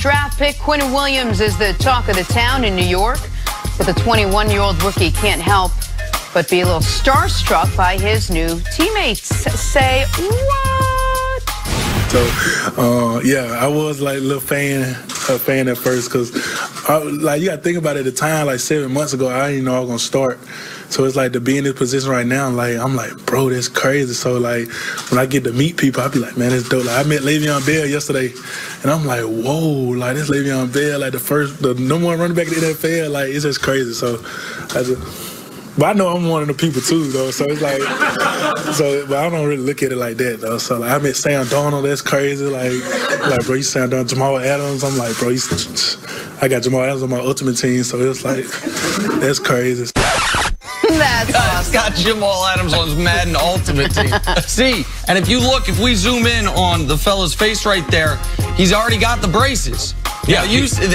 Draft pick Quentin Williams is the talk of the town in New York, but the 21-year-old rookie can't help but be a little starstruck by his new teammates. Say what? So, yeah, I was like a little fan at first because, like, you got to think about it at the time, like 7 months ago, I didn't know I was going to start. So it's like to be in this position right now, like, I'm like, bro, that's crazy. So, like, when I get to meet people, I be like, man, that's dope. Like, I met Le'Veon Bell yesterday, and I'm like, whoa, like, this Le'Veon Bell, like, the number one running back in the NFL, like, it's just crazy. So, but I know I'm one of the people too, though. So it's like, but I don't really look at it like that, though. So like, I met Sam Darnold, that's crazy. Like, bro, you Sam Darnold, Jamal Adams. I'm like, bro, I got Jamal Adams on my ultimate team, so it's like, that's crazy. That's awesome. Got Jamal Adams on his Madden Ultimate team. See, and if we zoom in on the fella's face right there, he's already got the braces. Yeah,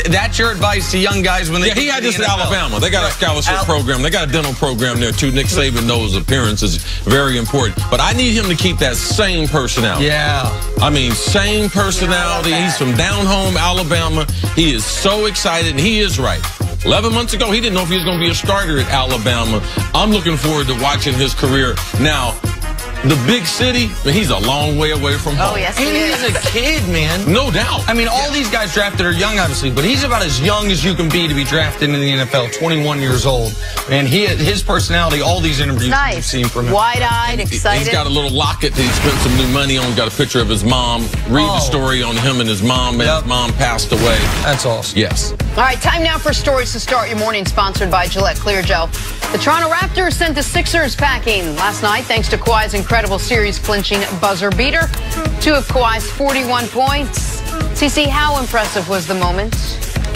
that's your advice to young guys when they he had this at Alabama. They got a scholarship program. They got a dental program there, too. Nick Saban knows appearance is very important. But I need him to keep that same personality. Yeah. I mean, same personality. He's from down home Alabama. He is so excited, and he is right. 11 months ago, he didn't know if he was going to be a starter at Alabama. I'm looking forward to watching his career. Now, the big city, he's a long way away from home. Oh, yes, and he's a kid, man. No doubt. I mean, all these guys drafted are young, obviously, but he's about as young as you can be to be drafted in the NFL, 21 years old. And his personality, all these interviews you've seen from him. Wide-eyed, excited. He's got a little locket that he spent some new money on. Got a picture of his mom. Read the story on him and his mom. And his mom passed away. That's awesome. Yes. All right, time now for Stories to Start Your Morning, sponsored by Gillette Clear Gel. The Toronto Raptors sent the Sixers packing last night thanks to Kawhi's incredible series-clinching buzzer beater. 2 of Kawhi's 41 points. CC, how impressive was the moment?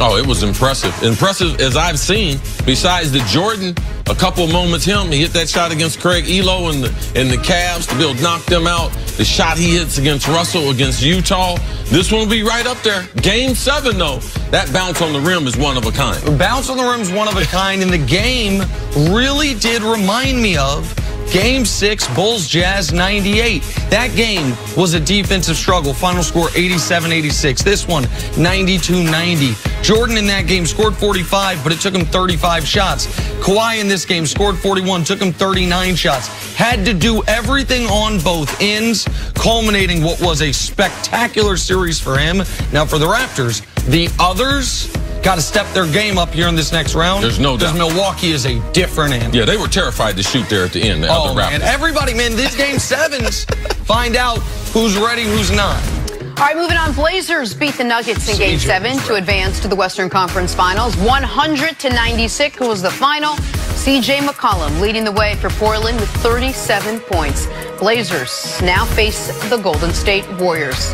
Oh, it was impressive. Impressive as I've seen. Besides the Jordan, a couple of moments he hit that shot against Craig Elo and the Cavs to be able to knock them out. The shot he hits against Russell against Utah. This one will be right up there. Game 7, though, that bounce on the rim is one of a kind. Bounce on the rim is one of a kind, and the game really did remind me of Game 6, Bulls-Jazz 98. That game was a defensive struggle. Final score 87-86. This one, 92-90. Jordan in that game scored 45, but it took him 35 shots. Kawhi in this game scored 41, took him 39 shots. Had to do everything on both ends, culminating what was a spectacular series for him. Now for the Raptors, the others got to step their game up here in this next round. There's no doubt. Because Milwaukee is a different animal. Yeah, they were terrified to shoot there at the end. Oh, man. Everybody, man, these Game 7s find out who's ready, who's not. All right, moving on. Blazers beat the Nuggets in Game 7 to advance to the Western Conference Finals. 100-96 was the final. C.J. McCollum leading the way for Portland with 37 points. Blazers now face the Golden State Warriors.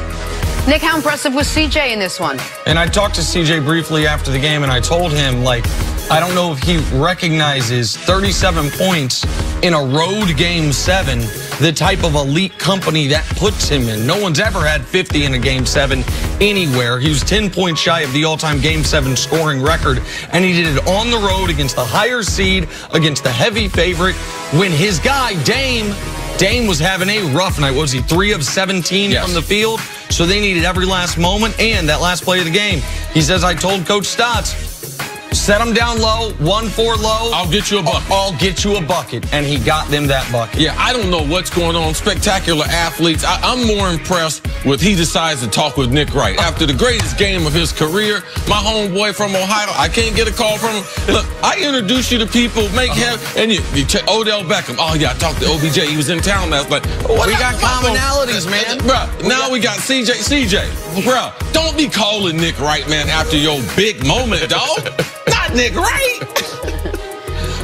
Nick, how impressive was CJ in this one? And I talked to CJ briefly after the game, and I told him, like, I don't know if he recognizes 37 points in a road Game 7, the type of elite company that puts him in. No one's ever had 50 in a Game 7 anywhere. He was 10 points shy of the all-time Game 7 scoring record, and he did it on the road against the higher seed, against the heavy favorite, when his guy, Dame was having a rough night. What was he, 3 of 17 from the field? So they needed every last moment, and that last play of the game, he says, I told Coach Stotts, set them down low, 1-4 low. I'll get you a bucket. I'll get you a bucket. And he got them that bucket. Yeah, I don't know what's going on. Spectacular athletes. I'm more impressed with he decides to talk with Nick Wright. After the greatest game of his career, my homeboy from Ohio, I can't get a call from him. Look, I introduce you to people, and you Odell Beckham. Oh, yeah, I talked to OBJ. He was in town last night. We got commonalities, man. Bruh, now we got CJ, bruh, don't be calling Nick Wright, man, after your big moment, dog. Not Nick Wright.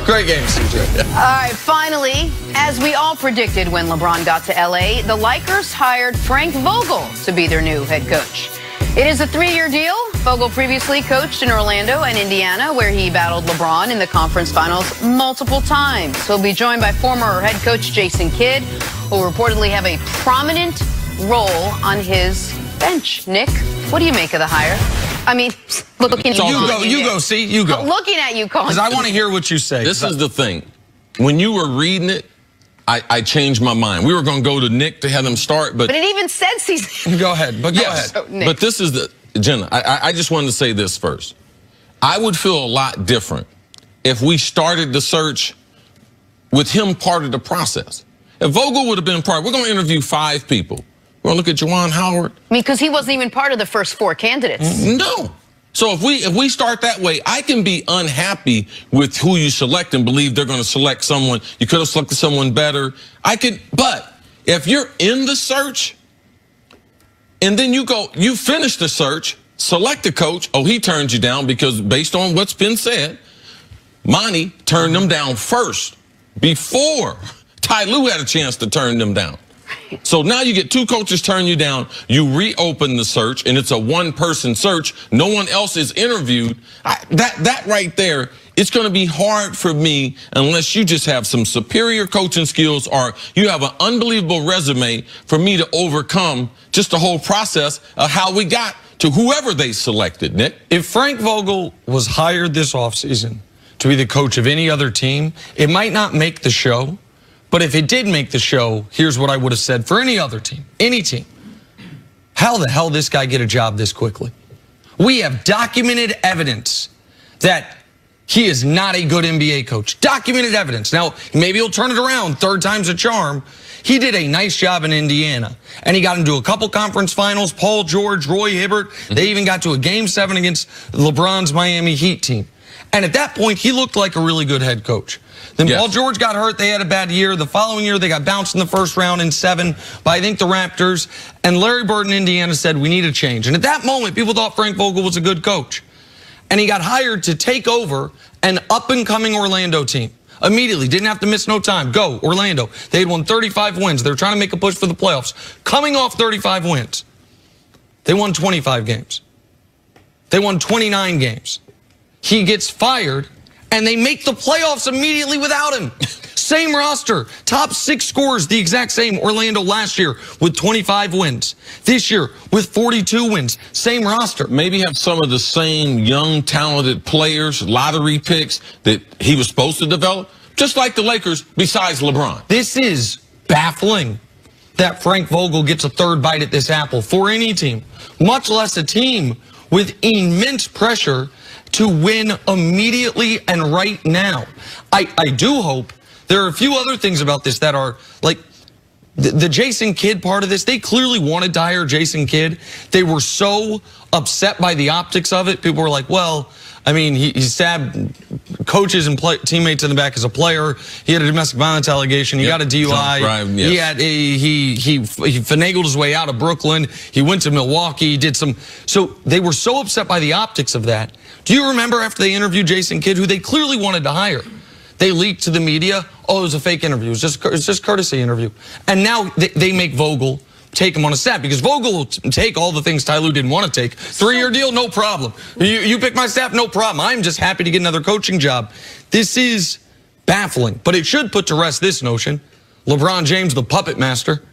Great game, CJ. All right, finally, as we all predicted when LeBron got to L.A., the Lakers hired Frank Vogel to be their new head coach. It is a 3-year deal. Vogel previously coached in Orlando and Indiana, where he battled LeBron in the conference finals multiple times. He'll be joined by former head coach Jason Kidd, who will reportedly have a prominent role on his bench. Nick, what do you make of the hire? I mean, looking at you. You go. Looking at you, Colin. Because I want to hear what you say. This is the thing. When you were reading it, I changed my mind. We were going to go to Nick to have him start, but it even said season. Go ahead. But go ahead. But this is Jenna, I just wanted to say this first. I would feel a lot different if we started the search with him part of the process. If Vogel would have been part, we're going to interview 5 people. We're going to look at Juwan Howard. I mean, because he wasn't even part of the first 4 candidates. No. So if we start that way, I can be unhappy with who you select and believe they're going to select someone. You could have selected someone better. But if you're in the search and then you finish the search, select a coach. Oh, he turns you down because based on what's been said, Monty turned them down first before Ty Lue had a chance to turn them down. So now you get 2 coaches turn you down. You reopen the search, and it's a 1-person search. No one else is interviewed. That right there, it's going to be hard for me unless you just have some superior coaching skills or you have an unbelievable resume for me to overcome just the whole process of how we got to whoever they selected, Nick. If Frank Vogel was hired this offseason to be the coach of any other team, it might not make the show. But if it did make the show, here's what I would have said for any other team, any team. How the hell this guy get a job this quickly? We have documented evidence that he is not a good NBA coach. Documented evidence. Now, maybe he'll turn it around. 3rd time's a charm. He did a nice job in Indiana, and he got into a couple conference finals. Paul George, Roy Hibbert. They even got to a Game 7 against LeBron's Miami Heat team. And at that point, he looked like a really good head coach. Then Paul George got hurt. They had a bad year. The following year, they got bounced in the first round in 7 by, I think, the Raptors. And Larry Bird in Indiana said, we need a change. And at that moment, people thought Frank Vogel was a good coach. And he got hired to take over an up-and-coming Orlando team. Immediately, didn't have to miss no time. Go, Orlando. They had won 35 wins. They were trying to make a push for the playoffs. Coming off 35 wins, they won 25 games. They won 29 games. He gets fired, and they make the playoffs immediately without him. Same roster, top 6 scorers, the exact same. Orlando last year with 25 wins. This year with 42 wins. Same roster. Maybe have some of the same young, talented players, lottery picks that he was supposed to develop, just like the Lakers, besides LeBron. This is baffling that Frank Vogel gets a 3rd bite at this apple for any team, much less a team with immense pressure to win immediately and right now. I do hope there are a few other things about this that are like the Jason Kidd part of this. They clearly wanted to hire Jason Kidd. They were so upset by the optics of it. People were like, well, I mean, he stabbed coaches and teammates in the back as a player. He had a domestic violence allegation. He got a DUI. He had he finagled his way out of Brooklyn. He went to Milwaukee. Did some. So they were so upset by the optics of that. Do you remember after they interviewed Jason Kidd, who they clearly wanted to hire? They leaked to the media. Oh, it was a fake interview. It was just courtesy interview. And now they make Vogel take him on a staff because Vogel will take all the things Ty Lue didn't want to take. 3-year deal, no problem. You pick my staff, no problem. I'm just happy to get another coaching job. This is baffling, but it should put to rest this notion. LeBron James, the puppet master.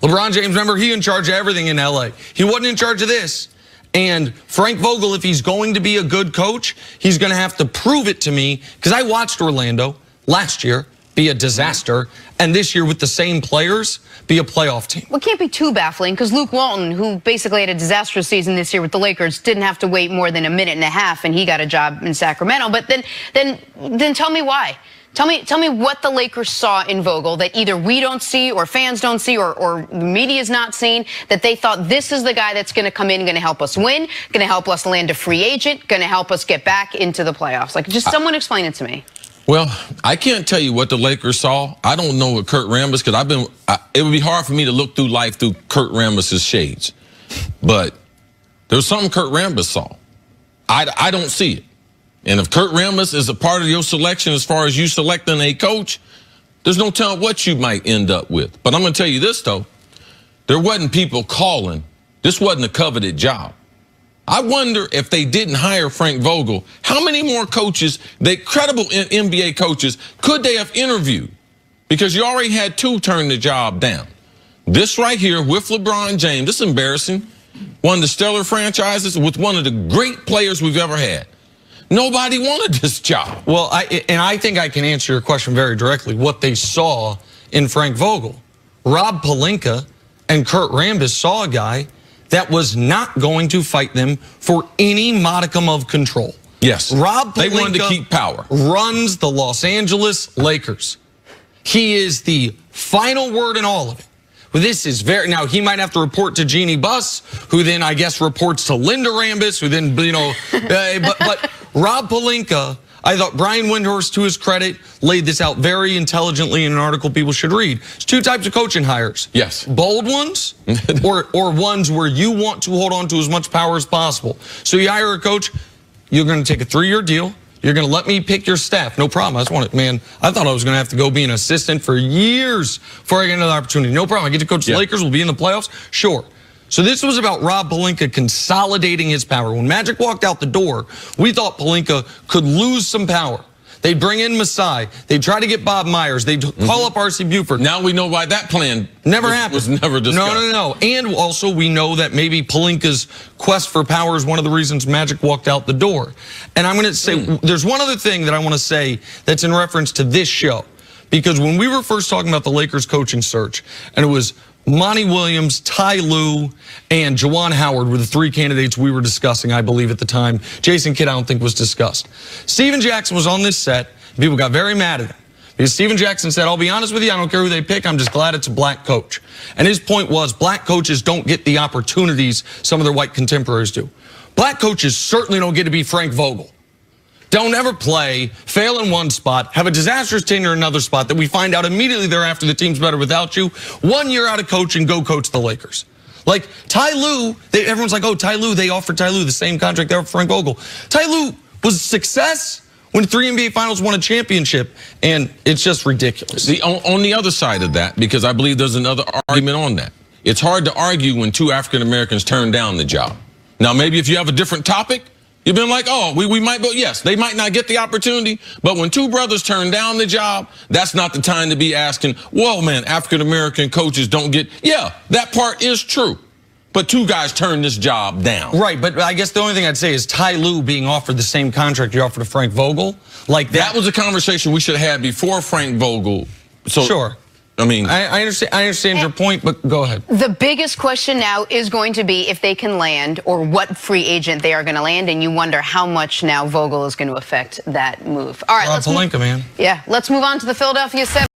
LeBron James, remember, he in charge of everything in LA. He wasn't in charge of this. And Frank Vogel, if he's going to be a good coach, he's going to have to prove it to me, because I watched Orlando last year be a disaster, and this year with the same players be a playoff team. Well, it can't be too baffling, because Luke Walton, who basically had a disastrous season this year with the Lakers, didn't have to wait more than a minute and a half, and he got a job in Sacramento. But then tell me why. Tell me what the Lakers saw in Vogel that either we don't see or fans don't see or the media's not seeing, that they thought this is the guy that's going to come in, going to help us win, going to help us land a free agent, going to help us get back into the playoffs. Like, just someone explain it to me. Well, I can't tell you what the Lakers saw. I don't know what Kurt Rambis, because it would be hard for me to look through life through Kurt Rambis' shades. But there was something Kurt Rambis saw. I don't see it. And if Kurt Rambis is a part of your selection as far as you selecting a coach, there's no telling what you might end up with. But I'm going to tell you this, though. There wasn't people calling. This wasn't a coveted job. I wonder if they didn't hire Frank Vogel, how many more coaches, credible NBA coaches, could they have interviewed? Because you already had 2 turn the job down. This right here with LeBron James, this is embarrassing. One of the stellar franchises with one of the great players we've ever had. Nobody wanted this job. Well, I think I can answer your question very directly. What they saw in Frank Vogel. Rob Pelinka and Kurt Rambis saw a guy that was not going to fight them for any modicum of control. Yes. Rob Pelinka they wanted to keep power. Runs the Los Angeles Lakers. He is the final word in all of it. Well, this is now he might have to report to Jeannie Buss, who then I guess reports to Linda Rambis, who then, but Rob Pelinka, I thought Brian Windhorst, to his credit, laid this out very intelligently in an article people should read. There's two types of coaching hires. Yes. Bold ones or ones where you want to hold on to as much power as possible. So you hire a coach, you're going to take a 3-year deal. You're going to let me pick your staff. No problem. I just want it, man. I thought I was going to have to go be an assistant for years before I get another opportunity. No problem. I get to coach the Lakers. We'll be in the playoffs. Sure. So this was about Rob Pelinka consolidating his power. When Magic walked out the door, we thought Pelinka could lose some power. They'd bring in Masai. They'd try to get Bob Myers. They'd call up R.C. Buford. Now we know why that plan never happened. Was never discussed. No. And also we know that maybe Pelinka's quest for power is one of the reasons Magic walked out the door. And I'm going to say, there's one other thing that I want to say that's in reference to this show. Because when we were first talking about the Lakers coaching search, and it was Monty Williams, Ty Lue, and Juwan Howard were the 3 candidates we were discussing, I believe, at the time. Jason Kidd, I don't think, was discussed. Steven Jackson was on this set. And people got very mad at him. Because Steven Jackson said, I'll be honest with you, I don't care who they pick. I'm just glad it's a black coach. And his point was, black coaches don't get the opportunities some of their white contemporaries do. Black coaches certainly don't get to be Frank Vogel. Don't ever play, fail in one spot, have a disastrous tenure in another spot that we find out immediately thereafter the team's better without you. 1 year out of coaching, go coach the Lakers. Like Ty Lue, everyone's like, oh, Ty Lue, they offered Ty Lue the same contract they offered Frank Vogel. Ty Lue was a success when 3 NBA Finals won a championship, and it's just ridiculous. On the other side of that, because I believe there's another argument on that, it's hard to argue when 2 African Americans turn down the job. Now, maybe if you have a different topic, you've been like, oh, we might go, yes, they might not get the opportunity, but when 2 brothers turn down the job, that's not the time to be asking, well, man, African-American coaches don't get, yeah, that part is true, but 2 guys turned this job down. Right, but I guess the only thing I'd say is Ty Lue being offered the same contract you offered to Frank Vogel, like that was a conversation we should have had before Frank Vogel. So, sure. I mean, I understand your point, but go ahead. The biggest question now is going to be if they can land or what free agent they are going to land, and you wonder how much now Vogel is going to affect that move. All right, Pelinka, man. Yeah, let's move on to the Philadelphia 7.